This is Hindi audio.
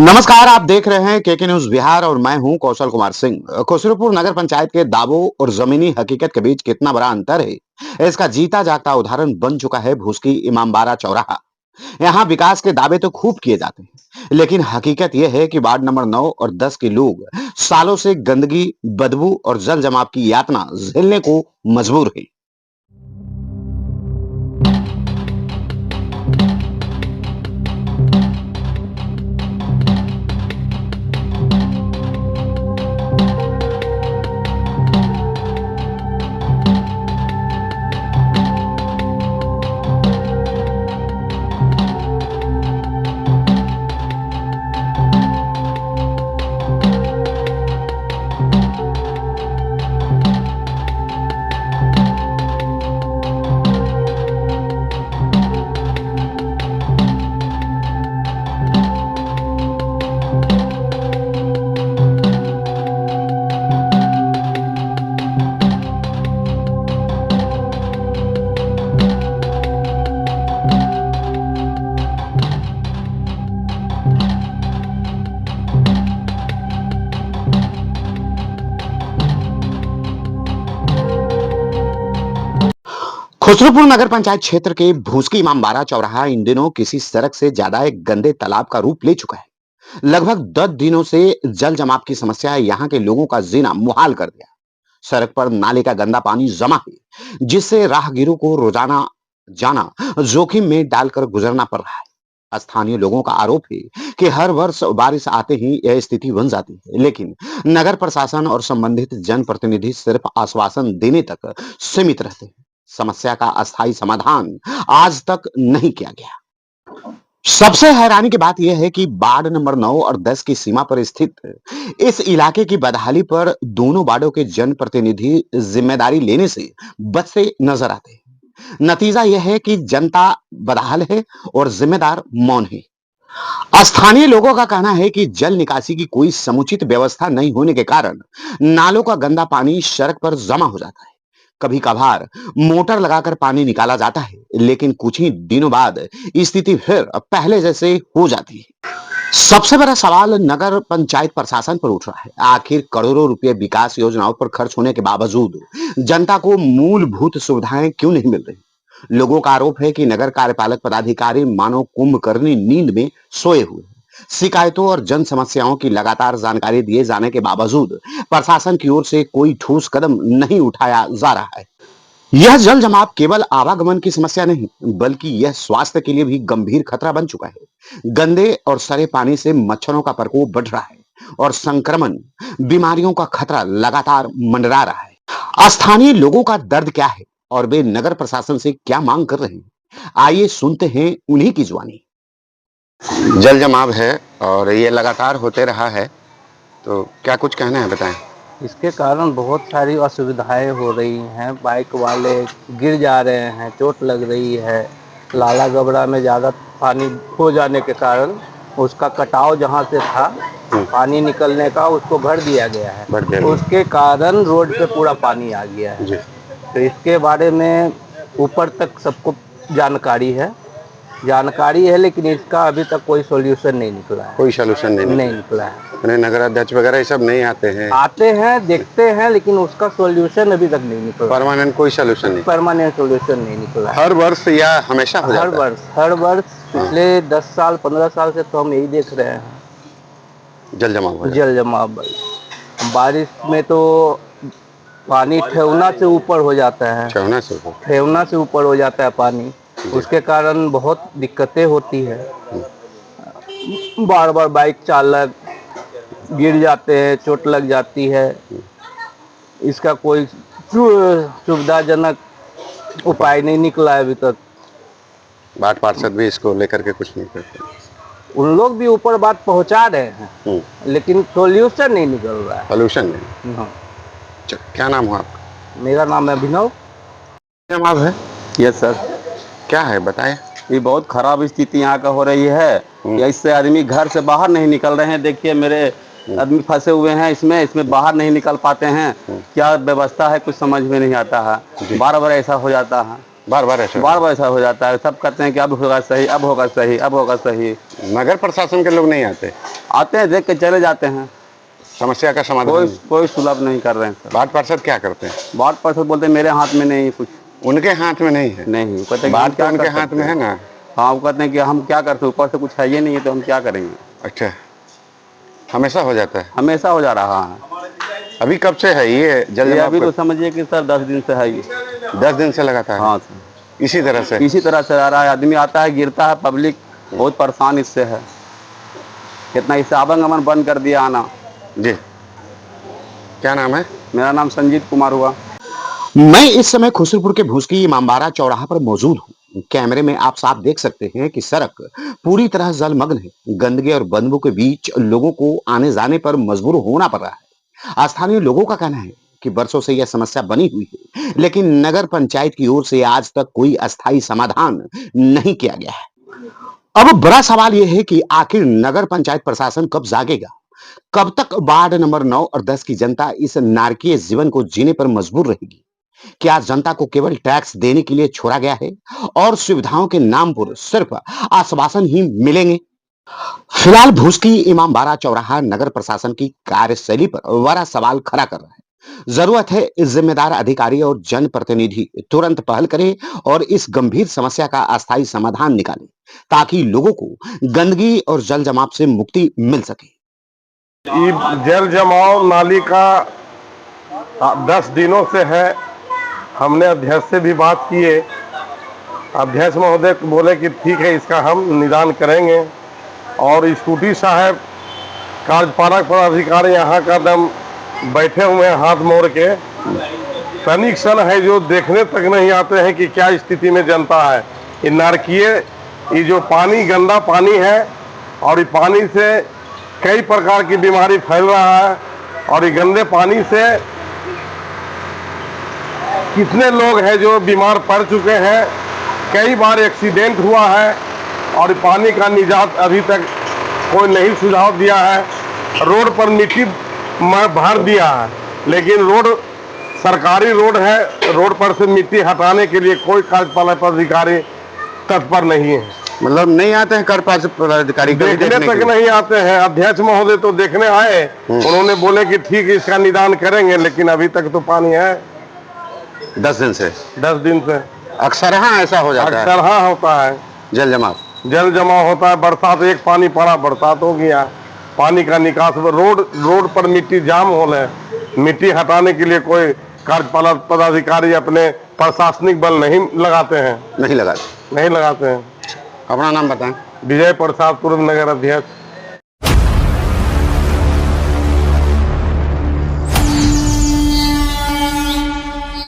नमस्कार, आप देख रहे हैं केके न्यूज बिहार और मैं हूं कौशल कुमार सिंह। खुसरूपुर नगर पंचायत के दावों और जमीनी हकीकत के बीच कितना बड़ा अंतर है, इसका जीता जागता उदाहरण बन चुका है भूसकी इमामबाड़ा चौराहा। यहाँ विकास के दावे तो खूब किए जाते हैं, लेकिन हकीकत यह है कि वार्ड नंबर 9 और 10 के लोग सालों से गंदगी, बदबू और जल जमाव की यातना झेलने को मजबूर है। खुसरूपुर नगर पंचायत क्षेत्र के भूसकी इमामबाड़ा चौराहा इन दिनों किसी सड़क से ज्यादा एक गंदे तालाब का रूप ले चुका है। लगभग 10 दिनों से जल जमाव की समस्या यहाँ के लोगों का जीना मुहाल कर दिया। सड़क पर नाले का गंदा पानी जमा है, जिससे राहगीरों को रोजाना जाना जोखिम में डालकर गुजरना पड़ रहा है। स्थानीय लोगों का आरोप है कि हर वर्ष बारिश आते ही यह स्थिति बन जाती है, लेकिन नगर प्रशासन और संबंधित जनप्रतिनिधि सिर्फ आश्वासन देने तक सीमित रहते हैं। समस्या का अस्थायी समाधान आज तक नहीं किया गया। सबसे हैरानी की बात यह है कि वार्ड नंबर 9 और 10 की सीमा पर स्थित इस इलाके की बदहाली पर दोनों वार्डों के जनप्रतिनिधि जिम्मेदारी लेने से बचते नजर आते हैं। नतीजा यह है कि जनता बदहाल है और जिम्मेदार मौन है। स्थानीय लोगों का कहना है कि जल निकासी की कोई समुचित व्यवस्था नहीं होने के कारण नालों का गंदा पानी सड़क पर जमा हो जाता है। कभी कभार मोटर लगाकर पानी निकाला जाता है, लेकिन कुछ ही दिनों बाद स्थिति फिर पहले जैसे हो जाती है। सबसे बड़ा सवाल नगर पंचायत प्रशासन पर उठ रहा है। आखिर करोड़ों रुपए विकास योजनाओं पर खर्च होने के बावजूद जनता को मूलभूत सुविधाएं क्यों नहीं मिल रही। लोगों का आरोप है कि नगर कार्यपालक पदाधिकारी मानो कुंभकर्णी नींद में सोए हुए हैं। शिकायतों और जन समस्याओं की लगातार जानकारी दिए जाने के बावजूद प्रशासन की ओर से कोई ठोस कदम नहीं उठाया जा रहा है। यह जल जमाव केवल आवागमन की समस्या नहीं, बल्कि यह स्वास्थ्य के लिए भी गंभीर खतरा बन चुका है। गंदे और सड़े पानी से मच्छरों का प्रकोप बढ़ रहा है और संक्रमण बीमारियों का खतरा लगातार मंडरा रहा है। स्थानीय लोगों का दर्द क्या है और वे नगर प्रशासन से क्या मांग कर रहे हैं, आइए सुनते हैं उन्हीं की जुबानी। जल जमाव है और ये लगातार होते रहा है, तो क्या कुछ कहना है, बताएं। इसके कारण बहुत सारी असुविधाएं हो रही हैं। बाइक वाले गिर जा रहे हैं, चोट लग रही है। लाला गबड़ा में ज़्यादा पानी हो जाने के कारण उसका कटाव जहां से था पानी निकलने का, उसको भर दिया गया है। उसके कारण रोड पे पूरा पानी आ गया है। तो इसके बारे में ऊपर तक सबको जानकारी है, लेकिन इसका अभी तक कोई सॉल्यूशन नहीं निकला है। कोई सॉल्यूशन नहीं निकला है। नगर अध्यक्ष वगैरह ये सब नहीं आते हैं, देखते हैं, लेकिन उसका सॉल्यूशन अभी तक नहीं निकला। परमानेंट कोई सॉल्यूशन नहीं, परमानेंट सॉल्यूशन नहीं निकला। हर वर्ष या हमेशा हो जाता है? हर वर्ष पिछले 10 साल 15 साल से तो हम यही देख रहे हैं, जल जमाव। बारिश में तो पानी ठेवना से ऊपर हो जाता है, ठेवना से ऊपर हो जाता है पानी। उसके कारण बहुत दिक्कतें होती है। बार बार बाइक चालक गिर जाते हैं, चोट लग जाती है। इसका कोई सुविधाजनक उपाय नहीं निकला है अभी तक। वार्ड पार्षद भी इसको लेकर के कुछ नहीं करते। उन लोग भी ऊपर बात पहुंचा रहे हैं, लेकिन सॉल्यूशन नहीं निकल रहा है। सॉल्यूशन नहीं। हाँ। क्या नाम है आपका? मेरा नाम है अभिनव। जमाव है? Yes sir. क्या है बताएं। ये बहुत खराब स्थिति यहाँ का हो रही है। इससे आदमी घर से बाहर नहीं निकल रहे हैं। देखिए मेरे आदमी फंसे हुए हैं इसमें बाहर नहीं निकल पाते हैं। क्या व्यवस्था है कुछ समझ में नहीं आता है। बार बार ऐसा हो जाता है, बार बार ऐसा हो जाता है। सब कहते हैं कि अब होगा सही, अब होगा सही, अब होगा सही। नगर प्रशासन के लोग नहीं आते? आते हैं, देख के चले जाते हैं। समस्या का समाधान कोई नहीं। कोई सुलभ नहीं कर रहे हैं सर। वार्ड पार्षद क्या करते हैं? वार्ड पार्षद बोलते हैं मेरे हाथ में नहीं कुछ। उनके हाथ में नहीं है। नहीं, वो कहते हैं कि हम बात तो क्या उनके कर हाथ सकते में है हैं। ना। हाँ, वो कहते हैं कि हम क्या कर सकते, ऊपर से कुछ है ही नहीं है, तो हम क्या करेंगे। अच्छा, हमेशा हो जाता है? हमेशा हो जा रहा है। अभी कब से है ये जल ये जमाव? अभी तो समझिए कि सर 10 दिन से है ये। 10 दिन से लगातार है? हाँ सर, इसी तरह से? इसी तरह से आ रहा है। आदमी आता है, गिरता है, पब्लिक बहुत परेशान इससे है। कितना इससे आवागमन बंद कर दिया आना। जी, क्या नाम है? मेरा नाम संजीत कुमार हुआ। मैं इस समय खुसरपुर के भूसकी इमामबाड़ा चौराहा पर मौजूद हूँ। कैमरे में आप साफ देख सकते हैं कि सड़क पूरी तरह जलमग्न है। गंदगी और बदबू के बीच लोगों को आने जाने पर मजबूर होना पड़ रहा है। स्थानीय लोगों का कहना है कि बरसों से यह समस्या बनी हुई है, लेकिन नगर पंचायत की ओर से आज तक कोई अस्थायी समाधान नहीं किया गया है। अब बड़ा सवाल यह है कि आखिर नगर पंचायत प्रशासन कब जागेगा? कब तक वार्ड नंबर 9 और 10 की जनता इस नारकीय जीवन को जीने पर मजबूर रहेगी? क्या जनता को केवल टैक्स देने के लिए छोड़ा गया है और सुविधाओं के नाम पर सिर्फ आश्वासन ही मिलेंगे? फिलहाल भूसकी इमामबाड़ा चौराहा नगर प्रशासन की कार्यशैली पर बड़ा सवाल खड़ा कर रहा है। जरूरत है जिम्मेदार अधिकारी और जनप्रतिनिधि तुरंत पहल करें और इस गंभीर समस्या का अस्थायी समाधान निकालें, ताकि लोगों को गंदगी और जल जमाव से मुक्ति मिल सके। जल जमाव नाली का 10 दिनों से है। हमने अध्यक्ष से भी बात की है। अध्यक्ष महोदय बोले कि ठीक है, इसका हम निदान करेंगे। और स्कूटी साहब कार्यपालक पदाधिकारी यहाँ का दम बैठे हुए हैं हाथ मोड़ के। तनिक सन है जो देखने तक नहीं आते हैं कि क्या स्थिति में जनता है। ये नारकीय, ये जो पानी गंदा पानी है और ये पानी से कई प्रकार की बीमारी फैल रहा है। और ये गंदे पानी से कितने लोग हैं जो बीमार पड़ चुके हैं। कई बार एक्सीडेंट हुआ है और पानी का निजात अभी तक कोई नहीं सुझाव दिया है। रोड पर मिट्टी भर दिया है, लेकिन रोड सरकारी रोड है, रोड पर से मिट्टी हटाने के लिए कोई कार्यपालक पदाधिकारी तत्पर नहीं है। मतलब नहीं आते हैं कार्यपालक पदाधिकारी? देखने तक नहीं आते हैं। अध्यक्ष महोदय तो देखने आए, उन्होंने बोले कि ठीक है, इसका निदान करेंगे, लेकिन अभी तक तो पानी है 10 दिन से। 10 दिन से अक्सर हाँ ऐसा हो जाता है। अक्सर हाँ होता है, जल जमाव होता है। बरसात एक पानी पड़ा, बरसात हो गया, पानी का निकास रोड पर मिट्टी जाम हो रहे। मिट्टी हटाने के लिए कोई कार्यपालक पदाधिकारी अपने प्रशासनिक बल नहीं लगाते हैं। नहीं लगाते नहीं लगाते हैं। अपना नाम बताएं। विजय प्रसाद, पूर्व नगर अध्यक्ष।